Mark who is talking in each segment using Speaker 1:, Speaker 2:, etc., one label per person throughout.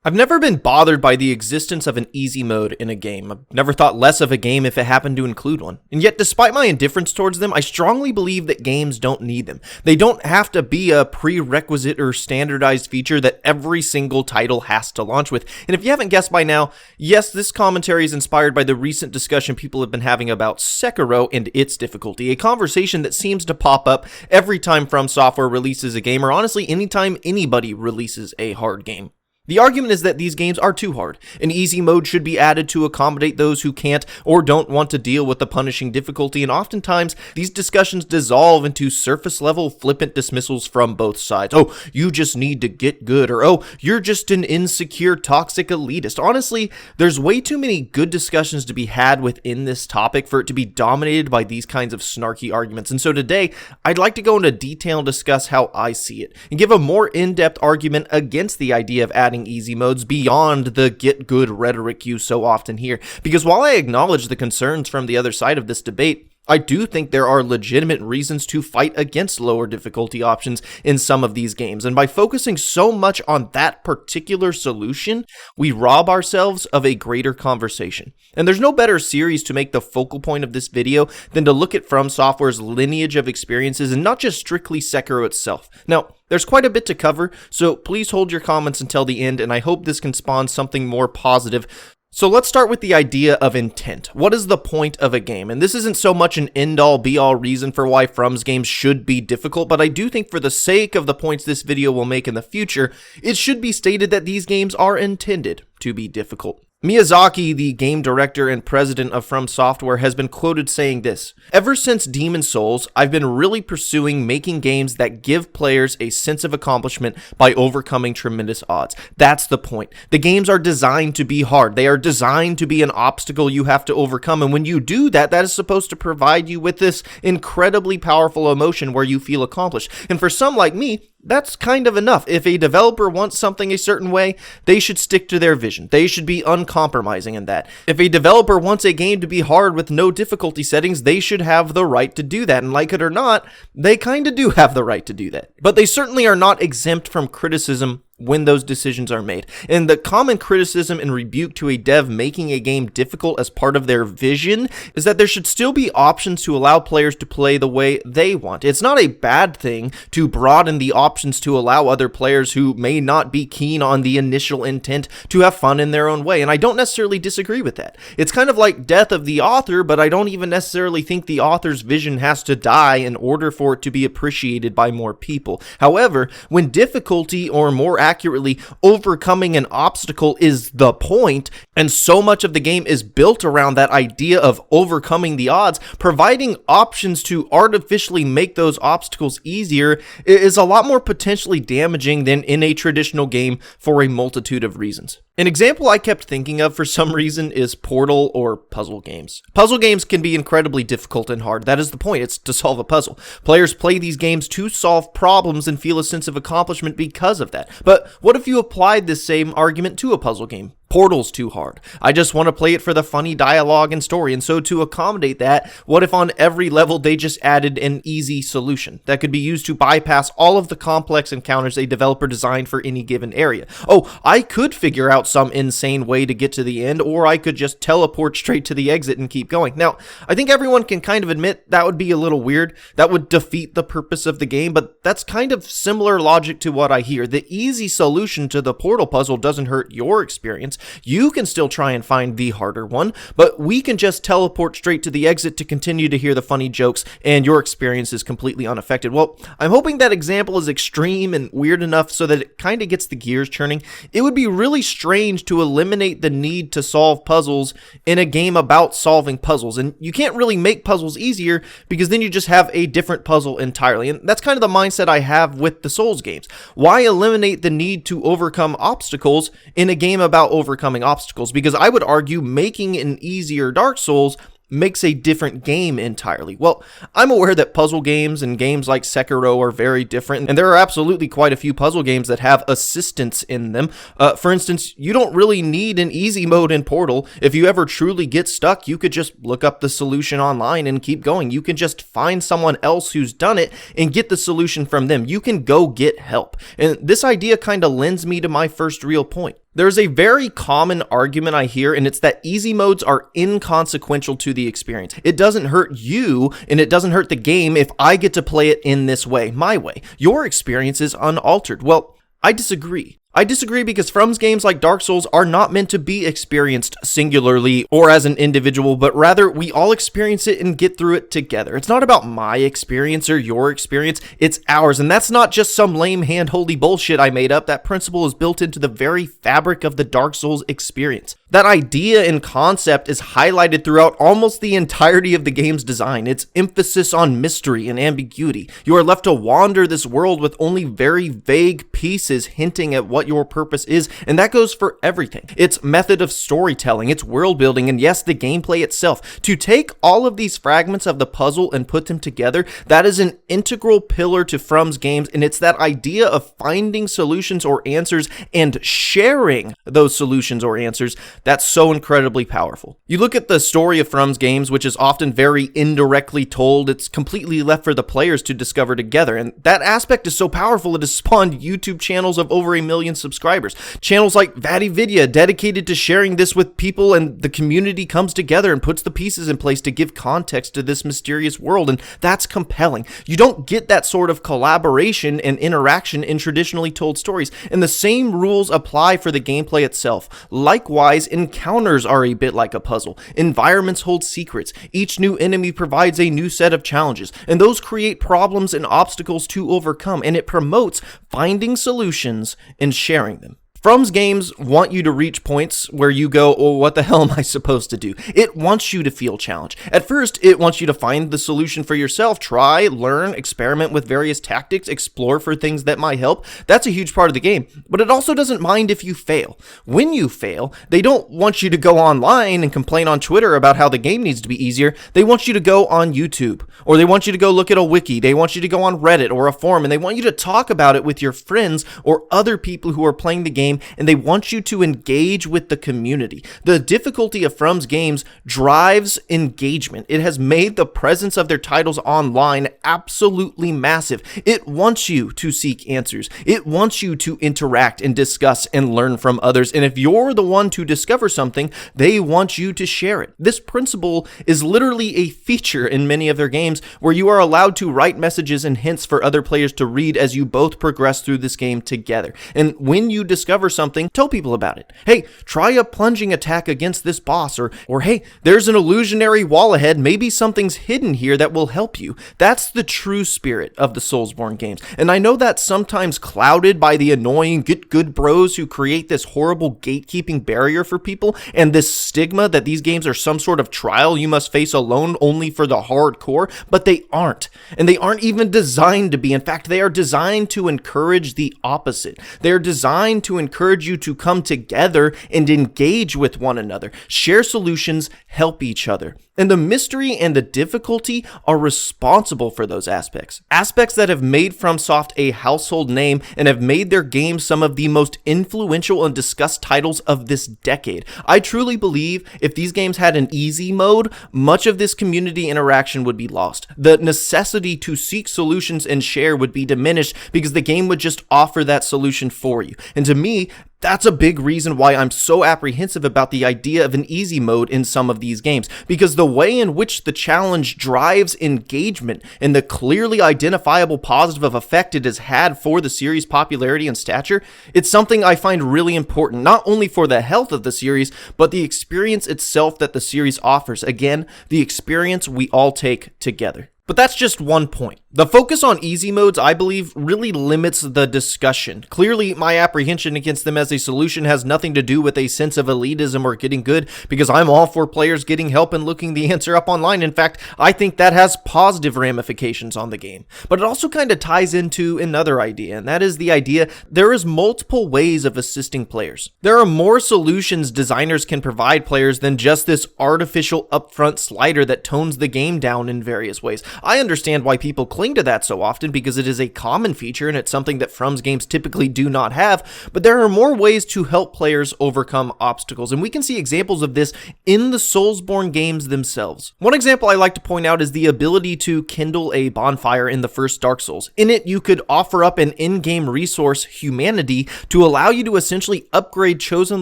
Speaker 1: I've never been bothered by the existence of an easy mode in a game. I've never thought less of a game if it happened to include one. And yet, despite my indifference towards them, I strongly believe that games don't need them. They don't have to be a prerequisite or standardized feature that every single title has to launch with. And if you haven't guessed by now, yes, this commentary is inspired by the recent discussion people have been having about Sekiro and its difficulty, a conversation that seems to pop up every time From Software releases a game, or honestly, anytime anybody releases a hard game. The argument is that these games are too hard. An easy mode should be added to accommodate those who can't or don't want to deal with the punishing difficulty, and oftentimes these discussions dissolve into surface-level flippant dismissals from both sides. Oh, you just need to get good, or oh, you're just an insecure, toxic elitist. Honestly, there's way too many good discussions to be had within this topic for it to be dominated by these kinds of snarky arguments. And so today, I'd like to go into detail and discuss how I see it, and give a more in-depth argument against the idea of adding easy modes beyond the get good rhetoric you so often hear. Because while I acknowledge the concerns from the other side of this debate, I do think there are legitimate reasons to fight against lower difficulty options in some of these games, and by focusing so much on that particular solution, we rob ourselves of a greater conversation. And there's no better series to make the focal point of this video than to look at From Software's lineage of experiences and not just strictly Sekiro itself. Now, there's quite a bit to cover, so please hold your comments until the end, and I hope this can spawn something more positive. So let's start with the idea of intent. What is the point of a game? And this isn't so much an end-all be-all reason for why From's games should be difficult, but I do think for the sake of the points this video will make in the future, it should be stated that these games are intended to be difficult. Miyazaki, the game director and president of From Software, has been quoted saying this: "Ever since Demon's Souls, I've been really pursuing making games that give players a sense of accomplishment by overcoming tremendous odds. That's the point. The games are designed to be hard. They are designed to be an obstacle you have to overcome, and when you do that, that is supposed to provide you with this incredibly powerful emotion where you feel accomplished. And for some like me, that's kind of enough. If a developer wants something a certain way, they should stick to their vision. They should be uncompromising in that. If a developer wants a game to be hard with no difficulty settings, they should have the right to do that. And like it or not, they kind of do have the right to do that. But they certainly are not exempt from criticism when those decisions are made. And the common criticism and rebuke to a dev making a game difficult as part of their vision is that there should still be options to allow players to play the way they want. It's not a bad thing to broaden the options to allow other players who may not be keen on the initial intent to have fun in their own way, and I don't necessarily disagree with that. It's kind of like death of the author, but I don't even necessarily think the author's vision has to die in order for it to be appreciated by more people. However, when difficulty, or more accurately, overcoming an obstacle, is the point, and so much of the game is built around that idea of overcoming the odds, providing options to artificially make those obstacles easier is a lot more potentially damaging than in a traditional game for a multitude of reasons. An example I kept thinking of for some reason is Portal or puzzle games. Puzzle games can be incredibly difficult and hard. That is the point. It's to solve a puzzle. Players play these games to solve problems and feel a sense of accomplishment because of that. But what if you applied this same argument to a puzzle game? Portal's too hard. I just want to play it for the funny dialogue and story. And so to accommodate that, what if on every level they just added an easy solution that could be used to bypass all of the complex encounters a developer designed for any given area? Oh, I could figure out some insane way to get to the end, or I could just teleport straight to the exit and keep going. Now, I think everyone can kind of admit that would be a little weird. That would defeat the purpose of the game, but that's kind of similar logic to what I hear. The easy solution to the Portal puzzle doesn't hurt your experience. You can still try and find the harder one, but we can just teleport straight to the exit to continue to hear the funny jokes, and your experience is completely unaffected. Well, I'm hoping that example is extreme and weird enough so that it kind of gets the gears churning. It would be really strange to eliminate the need to solve puzzles in a game about solving puzzles, and you can't really make puzzles easier because then you just have a different puzzle entirely, and that's kind of the mindset I have with the Souls games. Why eliminate the need to overcome obstacles in a game about overcoming obstacles? Because I would argue making an easier Dark Souls makes a different game entirely. Well, I'm aware that puzzle games and games like Sekiro are very different, and there are absolutely quite a few puzzle games that have assistance in them. For instance, you don't really need an easy mode in Portal. If you ever truly get stuck, you could just look up the solution online and keep going. You can just find someone else who's done it and get the solution from them. You can go get help. And this idea kind of lends me to my first real point. There's a very common argument I hear, and it's that easy modes are inconsequential to the experience. It doesn't hurt you, and it doesn't hurt the game if I get to play it in this way, my way. Your experience is unaltered. Well, I disagree. I disagree because From's games like Dark Souls are not meant to be experienced singularly or as an individual, but rather we all experience it and get through it together. It's not about my experience or your experience, it's ours. And that's not just some lame hand-holdy bullshit I made up. That principle is built into the very fabric of the Dark Souls experience. That idea and concept is highlighted throughout almost the entirety of the game's design. Its emphasis on mystery and ambiguity. You are left to wander this world with only very vague pieces hinting at what your purpose is, and that goes for everything. Its method of storytelling, its world building, and yes, the gameplay itself. To take all of these fragments of the puzzle and put them together, that is an integral pillar to From's games, and it's that idea of finding solutions or answers and sharing those solutions or answers that's so incredibly powerful. You look at the story of From's games, which is often very indirectly told. It's completely left for the players to discover together, and that aspect is so powerful it has spawned YouTube channels of over 1 million subscribers. Channels like VatiVidya dedicated to sharing this with people, and the community comes together and puts the pieces in place to give context to this mysterious world, and that's compelling. You don't get that sort of collaboration and interaction in traditionally told stories, and the same rules apply for the gameplay itself. Likewise, encounters are a bit like a puzzle. Environments hold secrets. Each new enemy provides a new set of challenges, and those create problems and obstacles to overcome, and it promotes finding solutions and sharing them. From's games want you to reach points where you go, oh, what the hell am I supposed to do? It wants you to feel challenged. At first, it wants you to find the solution for yourself. Try, learn, experiment with various tactics, explore for things that might help. That's a huge part of the game. But it also doesn't mind if you fail. When you fail, they don't want you to go online and complain on Twitter about how the game needs to be easier. They want you to go on YouTube, or they want you to go look at a wiki. They want you to go on Reddit or a forum, and they want you to talk about it with your friends or other people who are playing the game, and they want you to engage with the community. The difficulty of From's games drives engagement. It has made the presence of their titles online absolutely massive. It wants you to seek answers. It wants you to interact and discuss and learn from others, and if you're the one to discover something, they want you to share it. This principle is literally a feature in many of their games where you are allowed to write messages and hints for other players to read as you both progress through this game together. And when you discover something, tell people about it. Hey, try a plunging attack against this boss, or hey, there's an illusionary wall ahead. Maybe something's hidden here that will help you. That's the true spirit of the Soulsborne games. And I know that's sometimes clouded by the annoying get good bros who create this horrible gatekeeping barrier for people and this stigma that these games are some sort of trial you must face alone only for the hardcore, but they aren't. And they aren't even designed to be. In fact, they are designed to encourage the opposite. They're designed to encourage you to come together and engage with one another, share solutions, help each other. And the mystery and the difficulty are responsible for those aspects. Aspects that have made FromSoft a household name and have made their games some of the most influential and discussed titles of this decade. I truly believe if these games had an easy mode, much of this community interaction would be lost. The necessity to seek solutions and share would be diminished because the game would just offer that solution for you. And to me, that's a big reason why I'm so apprehensive about the idea of an easy mode in some of these games, because the way in which the challenge drives engagement and the clearly identifiable positive effect it has had for the series' popularity and stature, it's something I find really important, not only for the health of the series, but the experience itself that the series offers. Again, the experience we all take together. But that's just one point. The focus on easy modes, I believe, really limits the discussion. Clearly, my apprehension against them as a solution has nothing to do with a sense of elitism or getting good, because I'm all for players getting help and looking the answer up online. In fact, I think that has positive ramifications on the game. But it also kind of ties into another idea, and that is the idea there is multiple ways of assisting players. There are more solutions designers can provide players than just this artificial upfront slider that tones the game down in various ways. I understand why people cling to that so often because it is a common feature and it's something that From's games typically do not have, but there are more ways to help players overcome obstacles, and we can see examples of this in the Soulsborne games themselves. One example I like to point out is the ability to kindle a bonfire in the first Dark Souls. In it, you could offer up an in-game resource, humanity, to allow you to essentially upgrade chosen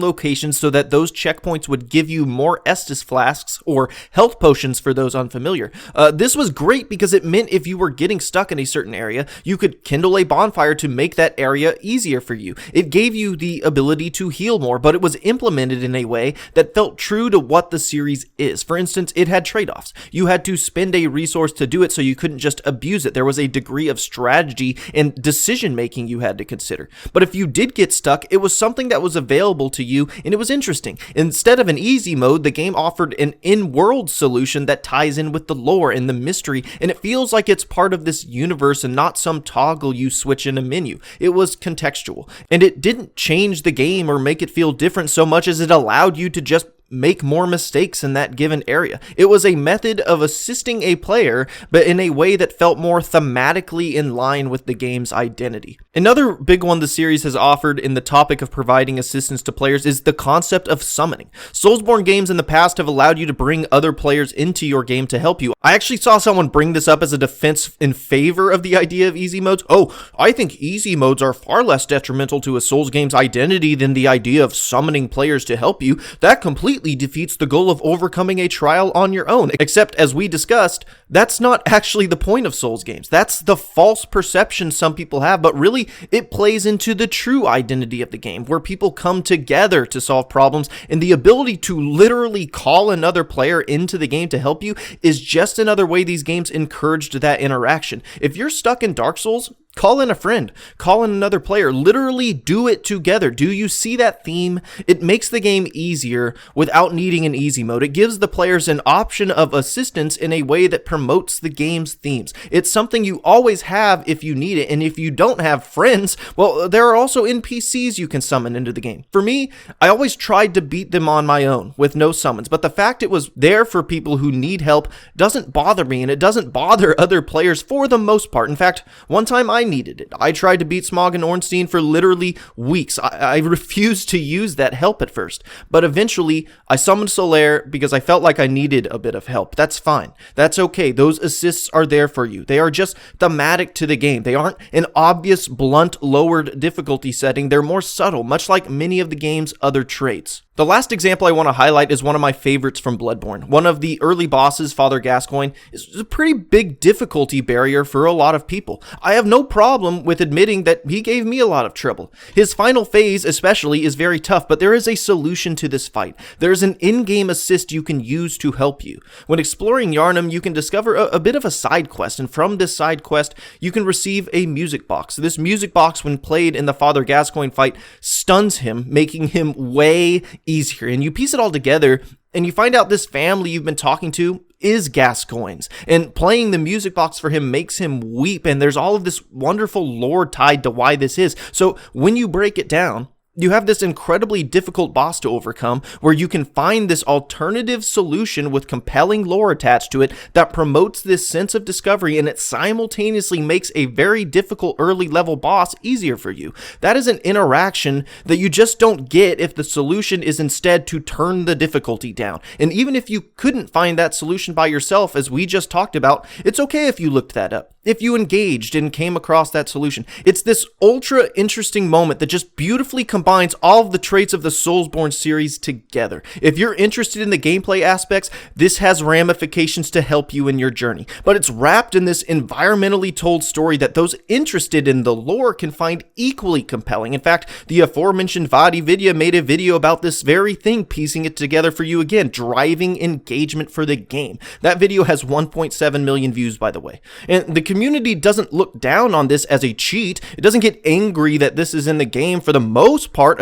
Speaker 1: locations so that those checkpoints would give you more Estus flasks or health potions for those unfamiliar. This was great because it meant if you were getting stuck in a certain area, you could kindle a bonfire to make that area easier for you. It gave you the ability to heal more, but it was implemented in a way that felt true to what the series is. For instance, it had trade-offs. You had to spend a resource to do it, so you couldn't just abuse it. There was a degree of strategy and decision-making you had to consider. But if you did get stuck, it was something that was available to you, and it was interesting. Instead of an easy mode, the game offered an in-world solution that ties in with the lore and the mystery, and it feels like it's part of this universe and not some toggle you switch in a menu. It was contextual, and it didn't change the game or make it feel different so much as it allowed you to just make more mistakes in that given area. It was a method of assisting a player, but in a way that felt more thematically in line with the game's identity. Another big one the series has offered in the topic of providing assistance to players is the concept of summoning. Soulsborne games in the past have allowed you to bring other players into your game to help you. I actually saw someone bring this up as a defense in favor of the idea of easy modes. Oh, I think easy modes are far less detrimental to a Souls game's identity than the idea of summoning players to help you. That completely defeats the goal of overcoming a trial on your own. Except, as we discussed, that's not actually the point of Souls games. That's the false perception some people have, but really it plays into the true identity of the game, where people come together to solve problems, and the ability to literally call another player into the game to help you is just another way these games encouraged that interaction. If you're stuck in Dark Souls, call in a friend, call in another player, literally do it together. Do you see that theme? It makes the game easier without needing an easy mode. It gives the players an option of assistance in a way that promotes the game's themes. It's something you always have if you need it, and if you don't have friends, well, there are also NPCs you can summon into the game. For me, I always tried to beat them on my own with no summons, but the fact it was there for people who need help doesn't bother me, and it doesn't bother other players for the most part. In fact, one time I needed it. I tried to beat Smog and Ornstein for literally weeks. I refused to use that help at first, but eventually I summoned Solaire because I felt like I needed a bit of help. That's fine. That's okay. Those assists are there for you. They are just thematic to the game. They aren't an obvious, blunt, lowered difficulty setting. They're more subtle, much like many of the game's other traits. The last example I want to highlight is one of my favorites from Bloodborne. One of the early bosses, Father Gascoigne, is a pretty big difficulty barrier for a lot of people. I have no problem with admitting that he gave me a lot of trouble. His final phase especially is very tough, but there is a solution to this fight. There is an in-game assist you can use to help you. When exploring Yharnam, you can discover a bit of a side quest, and from this side quest, you can receive a music box. This music box, when played in the Father Gascoigne fight, stuns him, making him way easier. And you piece it all together, and you find out this family you've been talking to is Gascoigne's, and playing the music box for him makes him weep, and there's all of this wonderful lore tied to why this is. So when you break it down, you have this incredibly difficult boss to overcome, where you can find this alternative solution with compelling lore attached to it that promotes this sense of discovery, and it simultaneously makes a very difficult early level boss easier for you. That is an interaction that you just don't get if the solution is instead to turn the difficulty down. And even if you couldn't find that solution by yourself, as we just talked about, it's okay if you looked that up, if you engaged and came across that solution. It's this ultra interesting moment that just beautifully combines all of the traits of the Soulsborne series together. If you're interested in the gameplay aspects, this has ramifications to help you in your journey, but it's wrapped in this environmentally told story that those interested in the lore can find equally compelling. In fact, the aforementioned VaatiVidya made a video about this very thing, piecing it together for you again, driving engagement for the game. That video has 1.7 million views, by the way. And the community doesn't look down on this as a cheat. It doesn't get angry that this is in the game. For the most part,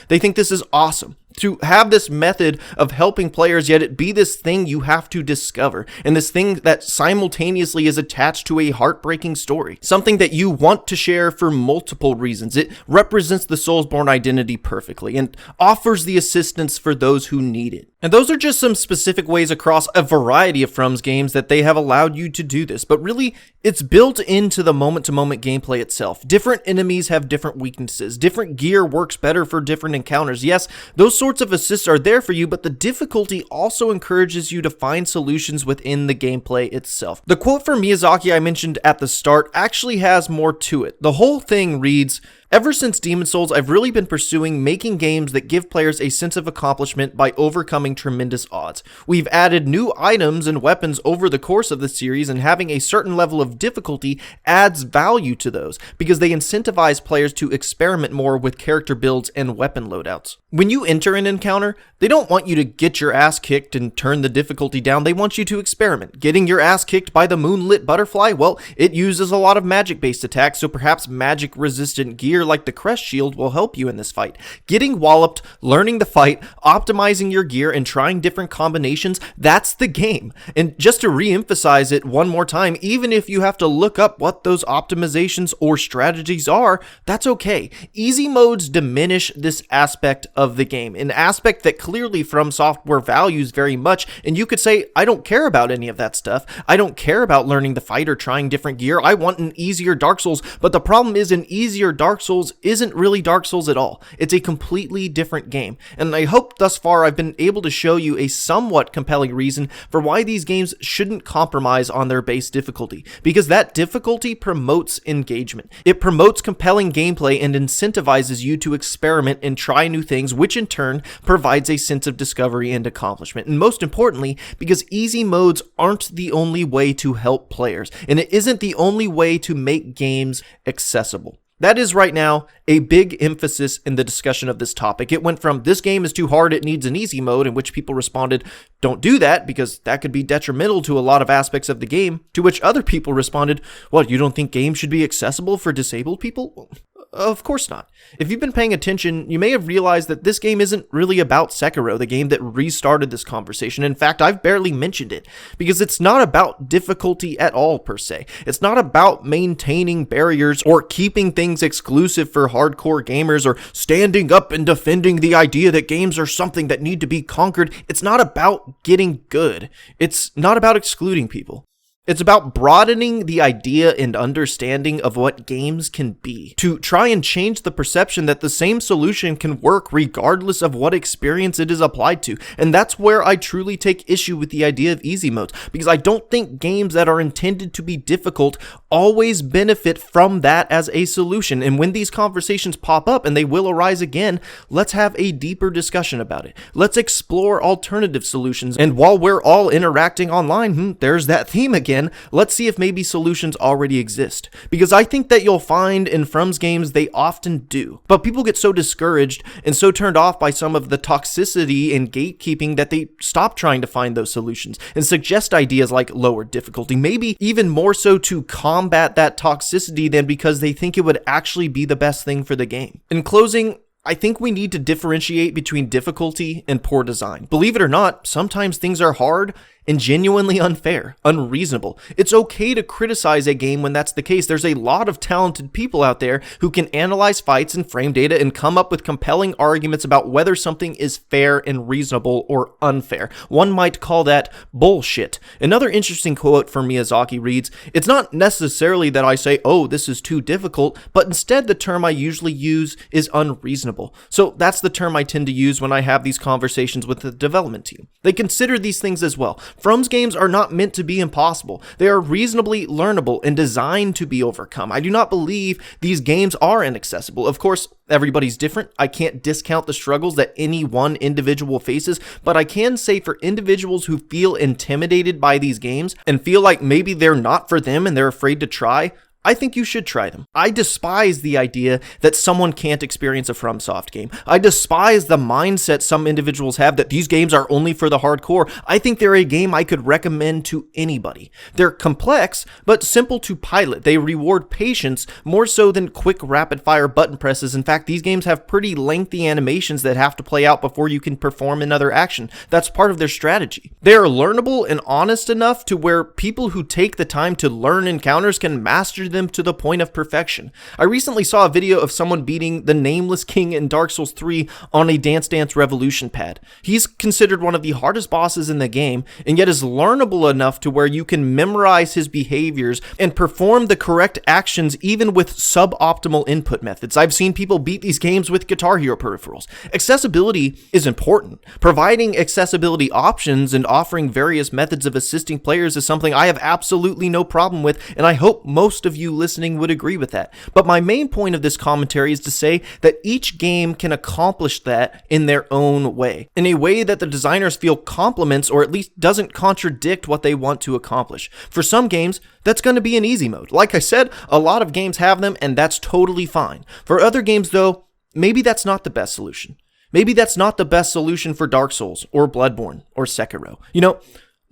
Speaker 1: they think this is awesome. to have this method of helping players, yet it be this thing you have to discover, and this thing that simultaneously is attached to a heartbreaking story, something that you want to share for multiple reasons. It represents the Soulsborne identity perfectly and offers the assistance for those who need it. And those are just some specific ways across a variety of From's games that they have allowed you to do this, but really, it's built into the moment-to-moment gameplay itself. Different enemies have different weaknesses. Different gear works better for different encounters. Yes, those sorts of assists are there for you, but the difficulty also encourages you to find solutions within the gameplay itself. The quote from Miyazaki I mentioned at the start actually has more to it. The whole thing reads, "Ever since Demon's Souls, I've really been pursuing making games that give players a sense of accomplishment by overcoming tremendous odds. We've added new items and weapons over the course of the series, and having a certain level of difficulty adds value to those, because they incentivize players to experiment more with character builds and weapon loadouts. When you enter an encounter, they don't want you to get your ass kicked and turn the difficulty down. They want you to experiment. Getting your ass kicked by the moonlit butterfly, well, it uses a lot of magic-based attacks, so perhaps magic-resistant gear like the Crest Shield will help you in this fight. Getting walloped, learning the fight, optimizing your gear, and trying different combinations, that's the game. And just to re-emphasize it one more time, even if you have to look up what those optimizations or strategies are, that's okay. Easy modes diminish this aspect of the game, an aspect that clearly From Software values very much, and you could say, I don't care about any of that stuff. I don't care about learning the fight or trying different gear. I want an easier Dark Souls, but the problem is an easier Dark Souls isn't really Dark Souls at all. It's a completely different game, and I hope thus far I've been able to show you a somewhat compelling reason for why these games shouldn't compromise on their base difficulty, because that difficulty promotes engagement. It promotes compelling gameplay and incentivizes you to experiment and try new things, which in turn provides a sense of discovery and accomplishment. And most importantly, because easy modes aren't the only way to help players, and it isn't the only way to make games accessible. That is right now a big emphasis in the discussion of this topic. It went from, this game is too hard, it needs an easy mode, in which people responded, don't do that because that could be detrimental to a lot of aspects of the game, to which other people responded, what, you don't think games should be accessible for disabled people? Of course not. If you've been paying attention, you may have realized that this game isn't really about Sekiro, the game that restarted this conversation. In fact, I've barely mentioned it, because it's not about difficulty at all, per se. It's not about maintaining barriers or keeping things exclusive for hardcore gamers or standing up and defending the idea that games are something that need to be conquered. It's not about getting good. It's not about excluding people. It's about broadening the idea and understanding of what games can be, to try and change the perception that the same solution can work regardless of what experience it is applied to. And that's where I truly take issue with the idea of easy modes, because I don't think games that are intended to be difficult always benefit from that as a solution. And when these conversations pop up, and they will arise again, let's have a deeper discussion about it. Let's explore alternative solutions. And while we're all interacting online, there's that theme again. Let's see if maybe solutions already exist. Because I think that you'll find in From's games they often do. But people get so discouraged and so turned off by some of the toxicity and gatekeeping that they stop trying to find those solutions and suggest ideas like lower difficulty, maybe even more so to combat that toxicity than because they think it would actually be the best thing for the game. In closing, I think we need to differentiate between difficulty and poor design. Believe it or not, sometimes things are hard and genuinely unfair, unreasonable. It's okay to criticize a game when that's the case. There's a lot of talented people out there who can analyze fights and frame data and come up with compelling arguments about whether something is fair and reasonable or unfair. One might call that bullshit. Another interesting quote from Miyazaki reads, "It's not necessarily that I say, oh, this is too difficult, but instead the term I usually use is unreasonable." So that's the term I tend to use when I have these conversations with the development team. They consider these things as well. From's games are not meant to be impossible. They are reasonably learnable and designed to be overcome. I do not believe these games are inaccessible. Of course, everybody's different. I can't discount the struggles that any one individual faces, but I can say for individuals who feel intimidated by these games and feel like maybe they're not for them and they're afraid to try, I think you should try them. I despise the idea that someone can't experience a FromSoft game. I despise the mindset some individuals have that these games are only for the hardcore. I think they're a game I could recommend to anybody. They're complex, but simple to pilot. They reward patience more so than quick rapid-fire button presses. In fact, these games have pretty lengthy animations that have to play out before you can perform another action. That's part of their strategy. They are learnable and honest enough to where people who take the time to learn encounters can master them to the point of perfection. I recently saw a video of someone beating the Nameless King in Dark Souls 3 on a Dance Dance Revolution pad. He's considered one of the hardest bosses in the game, and yet is learnable enough to where you can memorize his behaviors and perform the correct actions even with suboptimal input methods. I've seen people beat these games with Guitar Hero peripherals. Accessibility is important. Providing accessibility options and offering various methods of assisting players is something I have absolutely no problem with, and I hope most of you listening would agree with that. But my main point of this commentary is to say that each game can accomplish that in their own way, in a way that the designers feel complements or at least doesn't contradict what they want to accomplish. For some games, that's going to be an easy mode. Like I said, a lot of games have them, and that's totally fine. For other games, though, maybe that's not the best solution. Maybe that's not the best solution for Dark Souls or Bloodborne or Sekiro.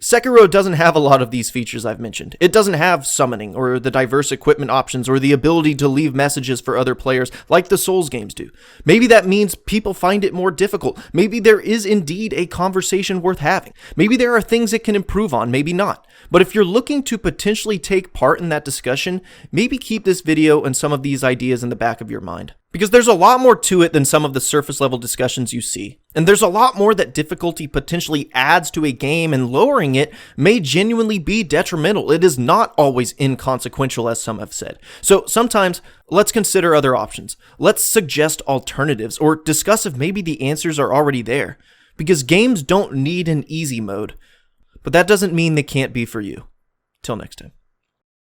Speaker 1: Sekiro doesn't have a lot of these features I've mentioned. It doesn't have summoning or the diverse equipment options or the ability to leave messages for other players like the Souls games do. Maybe that means people find it more difficult. Maybe there is indeed a conversation worth having. Maybe there are things it can improve on, maybe not. But if you're looking to potentially take part in that discussion, maybe keep this video and some of these ideas in the back of your mind. Because there's a lot more to it than some of the surface level discussions you see. And there's a lot more that difficulty potentially adds to a game, and lowering it may genuinely be detrimental. It is not always inconsequential, as some have said. So sometimes, let's consider other options. Let's suggest alternatives, or discuss if maybe the answers are already there. Because games don't need an easy mode. But that doesn't mean they can't be for you. Till next time.